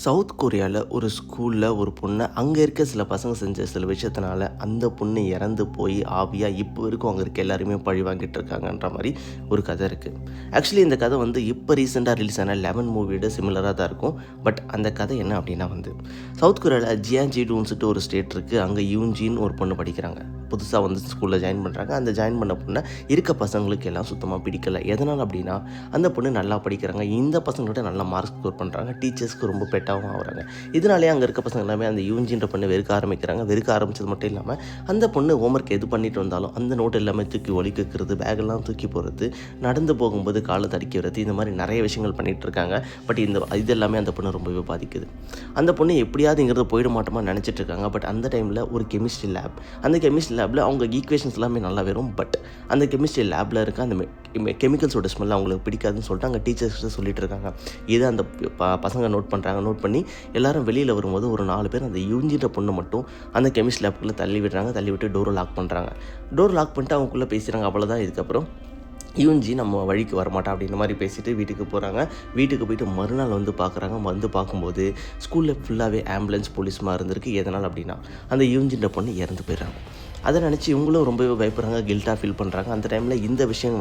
South கொரியாவில் ஒரு ஸ்கூலில் ஒரு பொண்ணை அங்கே இருக்க சில பசங்க செஞ்ச சில விஷயத்தினால அந்த பொண்ணு இறந்து போய் ஆவியாக இப்போ வரைக்கும் அங்கே இருக்க எல்லாருமே பழி வாங்கிட்டு இருக்காங்கன்ற மாதிரி ஒரு கதை இருக்குது. ஆக்சுவலி இந்த கதை இப்போ ரீசெண்டாக ரிலீஸ் ஆன 11 மூவியோட சிமிலராக தான் இருக்கும். பட் அந்த கதை என்ன அப்படின்னா சவுத் கொரியாவில் ஜியான்ஜிடூன்னு ஒரு ஸ்டேட் இருக்குது. அங்கே யூன்ஜின்னு ஒரு பொண்ணு படிக்கிறாங்க. புதுசாக ஸ்கூலில் ஜாயின் பண்ணுறாங்க. அந்த ஜாயின் பண்ண பொண்ணை இருக்க பசங்களுக்கு எல்லாம் சுத்தமாக பிடிக்கலை. எதனால் அப்படின்னா அந்த பொண்ணு நல்லா படிக்கிறாங்க, இந்த பசங்கள்கிட்ட நல்லா மார்க் ஸ்கோர் பண்ணுறாங்க, டீச்சர்ஸ்க்கு ரொம்ப பெட்டாகவும் ஆகிறாங்க. இதனாலே அங்கே இருக்க பசங்க எல்லாமே அந்த யூன்ஜின்ற பொண்ணு வெறுக்க ஆரம்பிக்கிறாங்க. வெறுக்க ஆரம்பித்தது மட்டும் இல்லாமல் அந்த பொண்ணு ஹோம்ஒர்க் எது பண்ணிட்டு வந்தாலும் அந்த நோட் எல்லாமே தூக்கி ஒழிக்கிறது, பேக்கெல்லாம் தூக்கி போடுறது, நடந்து போகும்போது காலை தடிக்கிறது, இந்த மாதிரி நிறைய விஷயங்கள் பண்ணிகிட்டு இருக்காங்க. பட் இது எல்லாமே அந்த பொண்ணு ரொம்பவே பாதிக்குது. அந்த பொண்ணு எப்படியாவது இங்கிறது போயிட மாட்டோமா நினச்சிட்டு இருக்காங்க. பட் அந்த டைமில் ஒரு கெமிஸ்ட்ரி லேப், அந்த கெமிஸ்ட்ரி லேபில் அவங்க ஈக்குவேஷன்ஸ் எல்லாமே நல்லா வரும். பட் அந்த கெமிஸ்ட்ரி லேபில் இருக்க அந்த கெமிக்கல்ஸோட ஸ்மெல் அவங்களுக்கு பிடிக்காதுன்னு சொல்லிட்டு அங்கே டீச்சர்ஸ்கிட்ட சொல்லிட்டு இருக்காங்க. இதை அந்த பசங்க நோட் பண்ணுறாங்க. நோட் பண்ணி எல்லாரும் வெளியில் வரும்போது ஒரு 4 பேர் அந்த யூஞ்சின்ற பொண்ணு மட்டும் அந்த கெமிஸ்ட்ரி லேப்புக்குள்ளே தள்ளி விடுறாங்க. தள்ளி விட்டு டோரை லாக் பண்ணுறாங்க. டோர் லாக் பண்ணிட்டு அவங்களுக்குள்ளே பேசுகிறாங்க. அவ்வளோதான். இதுக்கப்புறம் யூன்ஜி நம்ம வழிக்கு வரமாட்டா அப்படின்ற மாதிரி பேசிட்டு வீட்டுக்கு போகிறாங்க. வீட்டுக்கு போயிட்டு மறுநாள் பார்க்குறாங்க. பார்க்கும்போது ஸ்கூலில் ஃபுல்லாகவே ஆம்புலன்ஸ் போலீஸ்மாக இருந்திருக்கு. எதனால் அப்படின்னா அந்த யூன்ஜின்ற பொண்ணு இறந்து போயிடுறாங்க. அதை நினச்சி இவங்களும் ரொம்பவே பயப்படுறாங்க, கில்ட்டாக ஃபீல் பண்ணுறாங்க. அந்த டைமில் இந்த விஷயம்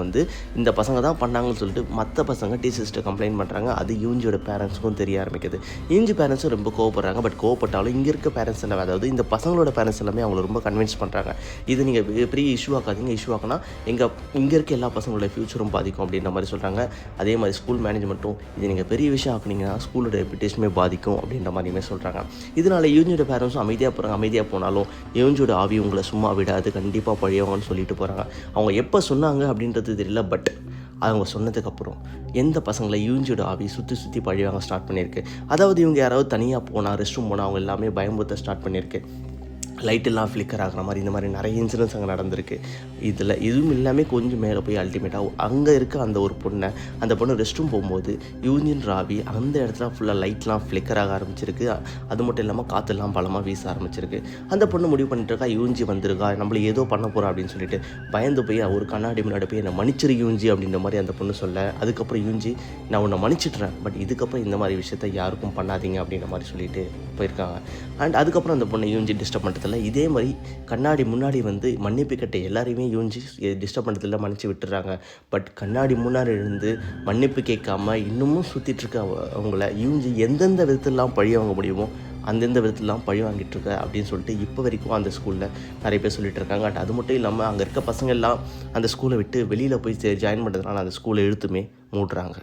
இந்த பசங்க தான் பண்ணாங்கன்னு சொல்லிட்டு மற்ற பசங்க டீச்சர்ஸ்கிட்ட கம்ப்ளைண்ட் பண்ணுறாங்க. அது யூன்ஜியோட பேரண்ட்ஸுக்கும் தெரிய ஆரம்பிக்குது. யூன்ஜி பேரண்ட்ஸும் ரொம்ப கோவப்படுறாங்க. பட் கோவப்பட்டாலும் இங்கே இருக்க பேரண்ட்ஸ் எல்லாம், அதாவது இந்த பசங்களோட பேரண்ட்ஸ் எல்லாமே அவங்கள ரொம்ப கன்வின்ஸ் பண்ணுறாங்க. இது நீங்கள் பெரிய இஷ்யூ ஆக்காதீங்க, இஷ்யூ ஆக்கினா இங்கே இருக்க எல்லா பசங்களோட ஃப்யூச்சரும் பாதிக்கும் அப்படின்ற மாதிரி சொல்கிறாங்க. அதே மாதிரி ஸ்கூல் மேனேஜ்மெண்ட்டும் இது நீங்கள் பெரிய விஷயம் ஆக்குனீங்கன்னா ஸ்கூலோட ரெப்யூட்டேஷனுமே பாதிக்கும் அப்படின்ற மாதிரியுமே சொல்கிறாங்க. இதனால் யூன்ஜியோட பேரண்ட்ஸும் அமைதியாக போகிறாங்க. அமைதியாக போனாலும் யூன்ஜியோட ஆவி உங்களை சும்மா விடாது, கண்டிப்பாக பழியவங்கன்னு சொல்லிட்டு போகிறாங்க. அவங்க எப்போ சொன்னாங்க அப்படின்றது தெரியல. பட் அவங்க சொன்னதுக்கப்புறம் எந்த பசங்களை யூன்ஜியோட ஆவி சுற்றி பழிவாங்க ஸ்டார்ட் பண்ணியிருக்கு. அதாவது இவங்க யாராவது தனியாக போனால், ரெஸ்ட் ரூம் போனால் அவங்க எல்லாமே பயமுறுத்த ஸ்டார்ட் பண்ணியிருக்கு. லைட்டெல்லாம் ஃப்ளிக்கர் ஆகிற மாதிரி இந்த மாதிரி நிறைய இன்சிடென்ட்ஸ் அங்கே நடந்திருக்கு. இதில் இதுவும் இல்லாமல் கொஞ்சம் மேலே போய் அல்டிமேட்டாக அங்கே இருக்க அந்த பொண்ணு ரெஸ்ட் ரூம் போகும்போது யூனியன் ராவி அந்த இடத்துல ஃபுல்லாக லைட்லாம் ஃப்ளிக்கர் ஆக ஆரம்பிச்சிருக்கு. அது மட்டும் இல்லாமல் காற்றுலாம் பலமாக வீச ஆரம்பிச்சிருக்கு. அந்த பொண்ணு முடிவு பண்ணிட்டு இருக்கா, யூன்ஜி வந்திருக்கா, நம்மளை ஏதோ பண்ண போகிறா அப்படின்னு சொல்லிட்டு பயந்து போய் ஒரு கண்ணாடி முன்னாடி போய் என்னை மன்னிச்சிரு யூன்ஜி அப்படின்ற மாதிரி அந்த பொண்ணு சொல்ல, அதுக்கப்புறம் யூன்ஜி நான் உன்னை மன்னிச்சிட்றேன், பட் இதுக்கப்புறம் இந்த மாதிரி விஷயத்த யாருக்கும் பண்ணாதீங்க அப்படின்ற மாதிரி சொல்லிட்டு போயிருக்காங்க. அண்ட் அதுக்கப்புறம் அந்த பொண்ணை யூன்ஜி டிஸ்டர்ப் பண்ணுறதில்ல. இதே மாதிரி கண்ணாடி முன்னாடி மன்னிப்பு கட்ட எல்லாரையுமே யூன்ஜி டிஸ்டர்ப் பண்ணுறதில்ல, மன்னிச்சு விட்டுறாங்க. பட் கண்ணாடி முன்னாடி இருந்து மன்னிப்பு கேட்காம இன்னமும் சுற்றிட்டு இருக்க அவங்கள யூன்ஜி எந்தெந்த விதத்திலலாம் பழி வாங்க முடியுமோ அந்தெந்த விதத்திலலாம் பழி வாங்கிட்டு இருக்க அப்படின்னு சொல்லிட்டு இப்போ வரைக்கும் அந்த ஸ்கூலில் நிறைய பேர் சொல்லிட்டு இருக்காங்க. அண்ட் அது மட்டும் இல்லாமல் அங்கே இருக்க பசங்க எல்லாம் அந்த ஸ்கூலை விட்டு வெளியில் போய் ஜாயின் பண்ணுறதுனால அந்த ஸ்கூலை இழுத்துமே மூடுறாங்க.